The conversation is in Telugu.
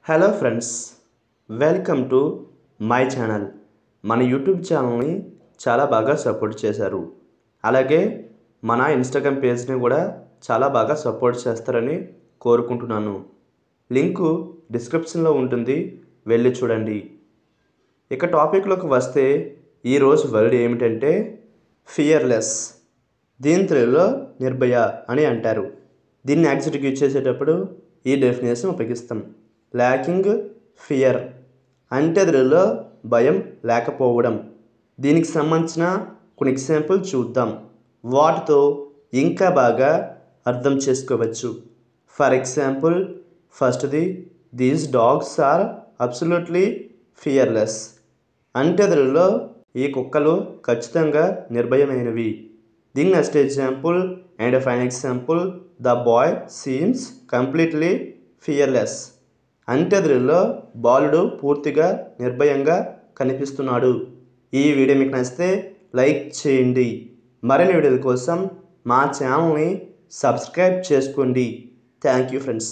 Hello friends, welcome to my channel. మన యూట్యూబ్ ఛానల్ని చాలా బాగా సపోర్ట్ చేశారు. అలాగే మన ఇన్స్టాగ్రామ్ పేజ్ని కూడా చాలా బాగా సపోర్ట్ చేస్తారని కోరుకుంటున్నాను. లింకు డిస్క్రిప్షన్లో ఉంటుంది, వెళ్ళి చూడండి. ఇక టాపిక్లోకి వస్తే ఈరోజు వర్డ్ ఏమిటంటే ఫియర్లెస్. దీని తెలుగులో నిర్భయ అని అంటారు. దీన్ని యాక్సిడెంట్కి యూజ్ చేసేటప్పుడు ఈ డెఫినేషన్ ఉపయోగిస్తాం. ల్యాకింగ్ ఫియర్ అంటే తెలుగులో భయం లేకపోవడం. దీనికి సంబంధించిన కొన్ని ఎగ్జాంపుల్ చూద్దాం. వాటితో ఇంకా బాగా అర్థం చేసుకోవచ్చు. ఫర్ ఎగ్జాంపుల్, ఫస్ట్ది, these dogs are absolutely fearless అంటే తెలుగులో ఈ కుక్కలు ఖచ్చితంగా నిర్భయమైనవి. దీని next example and final example, the boy seems completely fearless అంటే తెలుగులో బాలుడు పూర్తిగా నిర్భయంగా కనిపిస్తున్నాడు. ఈ వీడియో మీకు నచ్చితే లైక్ చేయండి. మరిన్ని వీడియోల కోసం మా ఛానల్ని సబ్స్క్రైబ్ చేసుకోండి. Thank you friends.